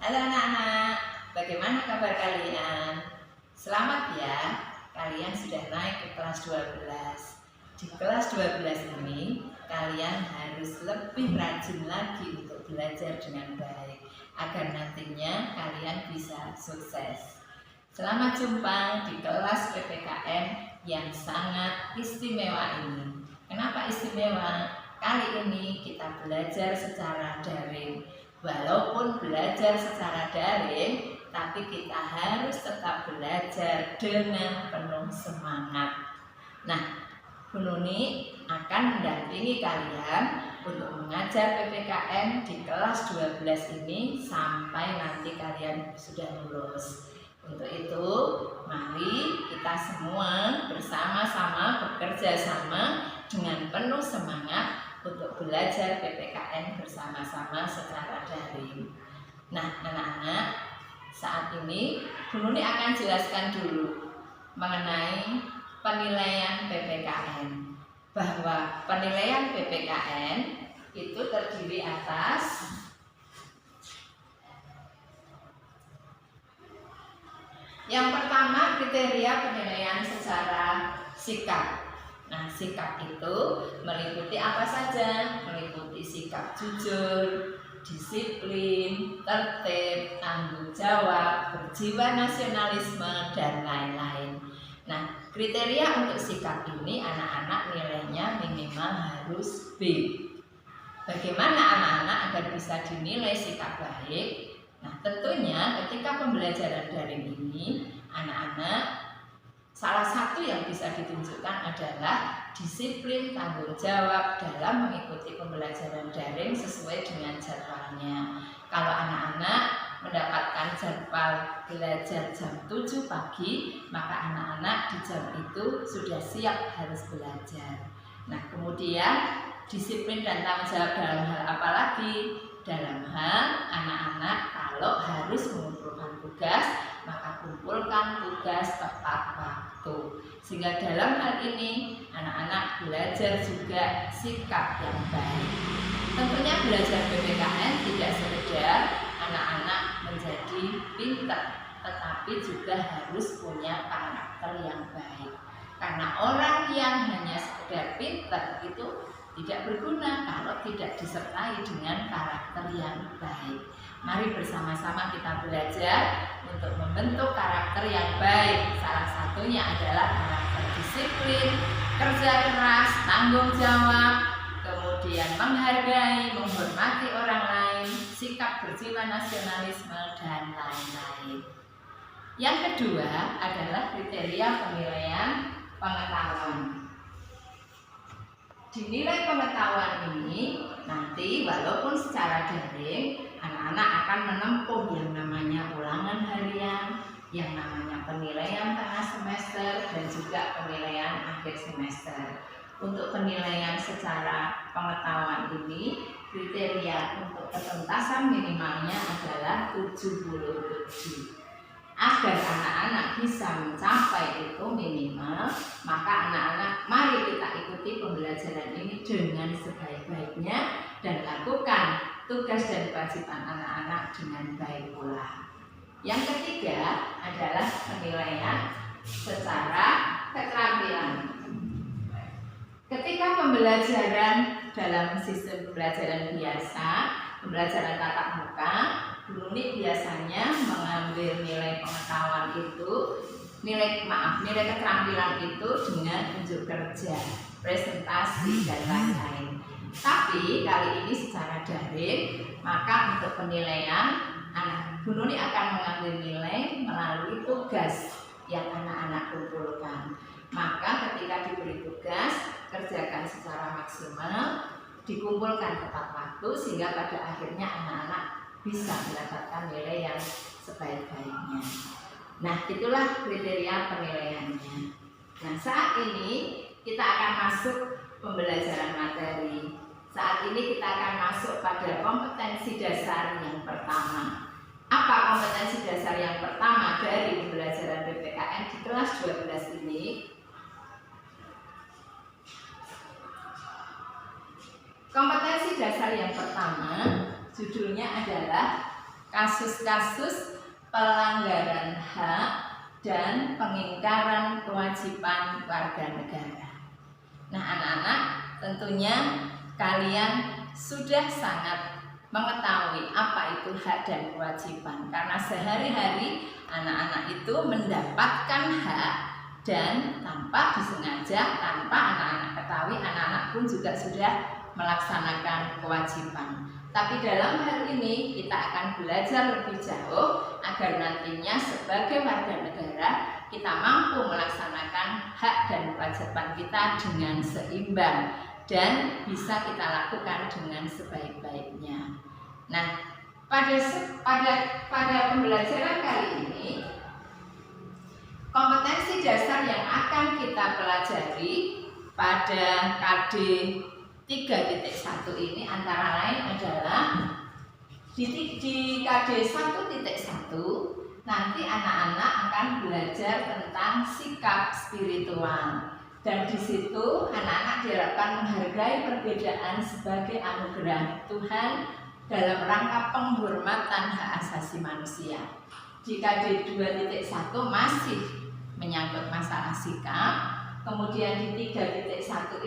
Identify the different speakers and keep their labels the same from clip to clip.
Speaker 1: Halo anak-anak, bagaimana kabar kalian? Selamat ya, kalian sudah naik ke kelas 12. Di kelas 12 ini, kalian harus lebih rajin lagi untuk belajar dengan baik agar nantinya kalian bisa sukses. Selamat jumpa di kelas PPKN yang sangat istimewa ini. Kenapa istimewa? Kali ini kita belajar secara daring. Walaupun belajar secara daring, tapi kita harus tetap belajar dengan penuh semangat. Nah, Bu Nuni akan mendampingi kalian untuk mengajar PPKN di kelas 12 ini sampai nanti kalian sudah lulus. Untuk itu, mari kita semua bersama-sama bekerja sama dengan penuh semangat untuk belajar PPKN bersama-sama secara daring. Nah, anak-anak, saat ini Bu Nuni akan jelaskan dulu mengenai penilaian PPKN. Bahwa penilaian PPKN itu terdiri atas yang pertama, kriteria penilaian secara sikap. Nah, sikap itu meliputi apa saja? Meliputi sikap jujur, disiplin, tertib, tanggung jawab, berjiwa nasionalisme, dan lain-lain. Nah, kriteria untuk sikap ini anak-anak nilainya minimal harus B. Bagaimana anak-anak agar bisa dinilai sikap baik? Nah, tentunya ketika pembelajaran daring ini, anak-anak salah satu yang bisa ditunjukkan adalah disiplin tanggung jawab dalam mengikuti pembelajaran daring sesuai dengan jadwalnya. Kalau anak-anak mendapatkan jadwal belajar jam 7 pagi, maka anak-anak di jam itu sudah siap harus belajar. Nah, kemudian disiplin dan tanggung jawab dalam hal apa lagi? Dalam hal anak-anak kalau harus mengumpulkan tugas, maka kumpulkan tugas tepat waktu. Sehingga dalam hal ini anak-anak belajar juga sikap yang baik. Tentunya belajar PPKN tidak sekedar anak-anak menjadi pintar, tetapi juga harus punya karakter yang baik. Karena orang yang hanya sekedar pintar itu tidak berguna kalau tidak disertai dengan karakter yang baik. Mari bersama-sama kita belajar untuk membentuk karakter yang baik. Salah satunya adalah karakter disiplin, kerja keras, tanggung jawab, kemudian menghargai, menghormati orang lain, sikap berjiwa nasionalisme, dan lain-lain. Yang kedua adalah kriteria penilaian pengetahuan. Dinilai pengetahuan ini nanti walaupun secara daring, anak-anak akan menempuh yang namanya ulangan harian, yang namanya penilaian tengah semester, dan juga penilaian akhir semester. Untuk penilaian secara pengetahuan ini, kriteria untuk ketuntasan minimalnya adalah 77. Agar anak-anak bisa mencapai itu minimal, maka anak-anak mari kita ikuti pembelajaran ini dengan sebaik-baiknya dan lakukan tugas dan kewajiban anak-anak dengan baik pula. Yang ketiga adalah penilaian secara keterampilan. Ketika pembelajaran dalam sistem pembelajaran biasa, pembelajaran tatap muka, Bu Nuni biasanya mengambil nilai pengetahuan itu, nilai keterampilan itu dengan unjuk kerja, presentasi, dan lain-lain. Tapi kali ini secara daring, maka untuk penilaian Bu Nuni akan mengambil nilai melalui tugas yang anak-anak kumpulkan. Maka ketika diberi tugas, kerjakan secara maksimal, dikumpulkan tepat waktu sehingga pada akhirnya anak-anak bisa mendapatkan nilai yang sebaik-baiknya. Nah, itulah kriteria penilaiannya. Nah, saat ini kita akan masuk pembelajaran materi. Saat ini kita akan masuk pada kompetensi dasar yang pertama. Apa kompetensi dasar yang pertama dari pembelajaran PPKN di kelas 12 ini? Kompetensi dasar yang pertama judulnya adalah kasus-kasus pelanggaran hak dan pengingkaran kewajiban warga negara. Nah, anak-anak, tentunya kalian sudah sangat mengetahui apa itu hak dan kewajiban, karena sehari-hari anak-anak itu mendapatkan hak dan tanpa disengaja, tanpa anak-anak ketahui, anak-anak pun juga sudah melaksanakan kewajiban. Tapi dalam hal ini kita akan belajar lebih jauh agar nantinya sebagai warga negara kita mampu melaksanakan hak dan kewajiban kita dengan seimbang dan bisa kita lakukan dengan sebaik-baiknya. Nah, pada pembelajaran kali ini, kompetensi dasar yang akan kita pelajari pada KD 3.1 ini antara lain adalah di KD 1.1 nanti anak-anak akan belajar tentang sikap spiritual. Dan di situ anak-anak diharapkan menghargai perbedaan sebagai anugerah Tuhan dalam rangka penghormatan hak asasi manusia. Di KD 2.1 masih menyangkut masalah sikap, kemudian di 3.1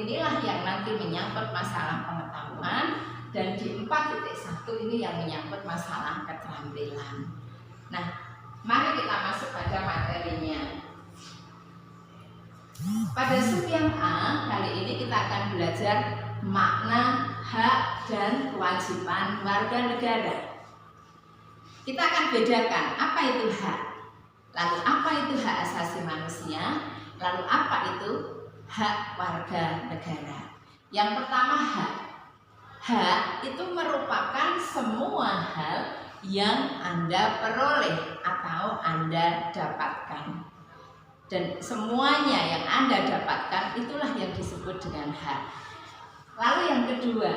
Speaker 1: inilah yang nanti menyangkut masalah pengetahuan, dan di 4.1 ini yang menyangkut masalah keterampilan. Nah, mari kita masuk pada materinya. Pada sub yang A, kali ini kita akan belajar makna hak dan kewajiban warga negara. Kita akan bedakan apa itu hak, lalu apa itu hak asasi manusia, lalu apa itu hak warga negara. Yang pertama, hak. Hak itu merupakan semua hal yang Anda peroleh atau Anda dapatkan. Dan semuanya yang Anda dapatkan itulah yang disebut dengan hak. Lalu yang kedua,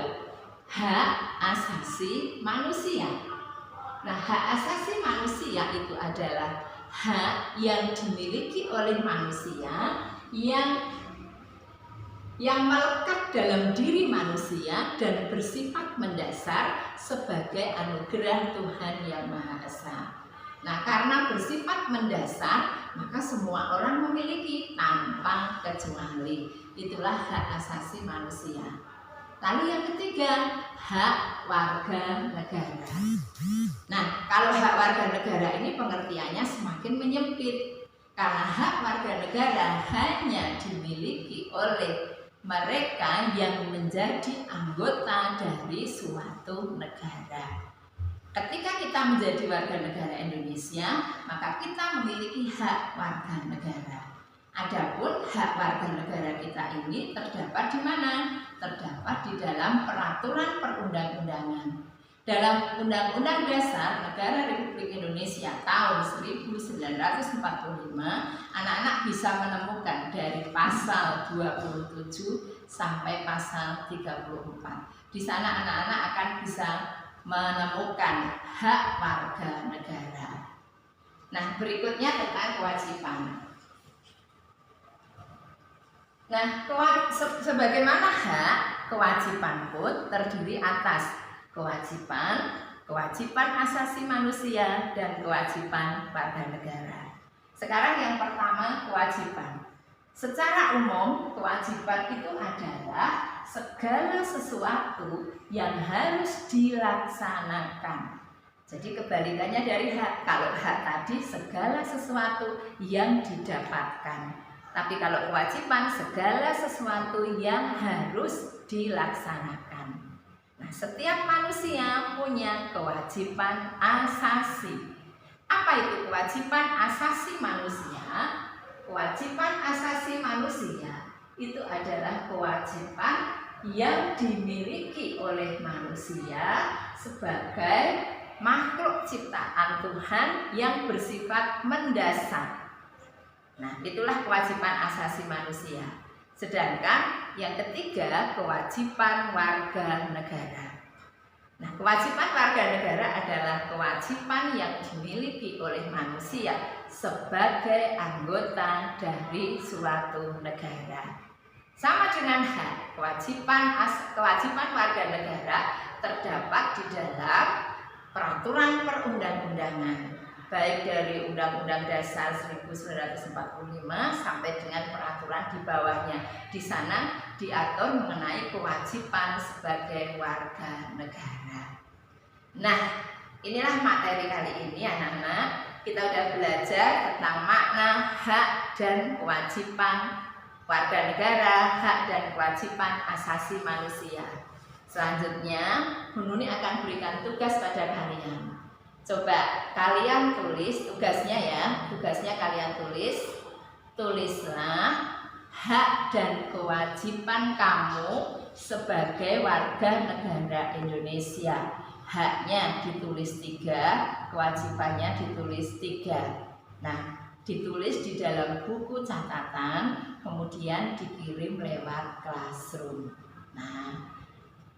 Speaker 1: hak asasi manusia. Nah, hak asasi manusia itu adalah hak yang dimiliki oleh manusia yang melekat dalam diri manusia dan bersifat mendasar sebagai anugerah Tuhan Yang Maha Esa. Nah, karena bersifat mendasar, maka semua orang memiliki tanpa kecuali. Itulah hak asasi manusia. Lalu yang ketiga, hak warga negara. Nah, kalau hak warga negara ini pengertiannya semakin menyempit, karena hak warga negara hanya dimiliki oleh mereka yang menjadi anggota dari suatu negara. Ketika kita menjadi warga negara Indonesia, maka kita memiliki hak warga negara. Adapun hak warga negara kita ini terdapat di mana? Terdapat di dalam peraturan perundang-undangan. Dalam Undang-Undang Dasar Negara Republik Indonesia tahun 1945, anak-anak bisa menemukan dari pasal 27 sampai pasal 34. Di sana anak-anak akan bisa menemukan hak warga negara. Nah, berikutnya tentang kewajiban. Nah, sebagaimana hak, kewajiban pun terdiri atas kewajiban asasi manusia dan kewajiban warga negara. Sekarang yang pertama, kewajiban. Secara umum, kewajiban itu adalah segala sesuatu yang harus dilaksanakan. Jadi kebalikannya dari hak. Kalau hak tadi segala sesuatu yang didapatkan. Tapi kalau kewajiban segala sesuatu yang harus dilaksanakan. Nah, setiap manusia punya kewajiban asasi. Apa itu kewajiban asasi manusia? Kewajiban asasi manusia itu adalah kewajiban yang dimiliki oleh manusia sebagai makhluk ciptaan Tuhan yang bersifat mendasar. Nah, itulah kewajiban asasi manusia. Sedangkan yang ketiga, kewajiban warga negara. Nah, kewajiban warga negara adalah kewajiban yang dimiliki oleh manusia sebagai anggota dari suatu negara. Sama dengan hak, kewajiban warga negara terdapat di dalam peraturan perundang-undangan, baik dari Undang-Undang Dasar 1945 sampai dengan peraturan di bawahnya. Di sana diatur mengenai kewajiban sebagai warga negara. Nah, inilah materi kali ini anak-anak. Kita udah belajar tentang makna hak dan kewajiban warga negara, hak dan kewajiban asasi manusia. Selanjutnya, Bu Nuni akan berikan tugas pada kalian. Coba kalian tulis tugasnya ya. Tugasnya kalian tulislah hak dan kewajiban kamu sebagai warga negara Indonesia. Haknya ditulis 3, kewajibannya ditulis 3. Nah, ditulis di dalam buku catatan, kemudian dikirim lewat Classroom. Nah,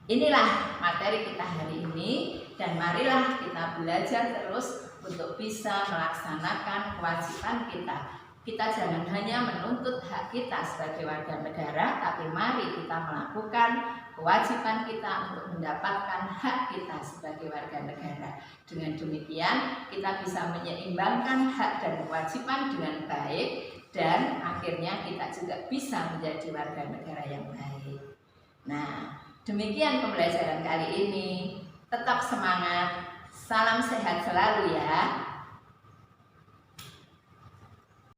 Speaker 1: inilah materi kita hari ini, dan marilah kita belajar terus untuk bisa melaksanakan kewajiban kita. Kita jangan hanya menuntut hak kita sebagai warga negara, tapi mari kita melakukan kewajiban kita untuk mendapatkan hak kita sebagai warga negara. Dengan demikian, kita bisa menyeimbangkan hak dan kewajiban dengan baik, dan akhirnya kita juga bisa menjadi warga negara yang baik. Nah, demikian pembelajaran kali ini. Tetap semangat, salam sehat selalu ya.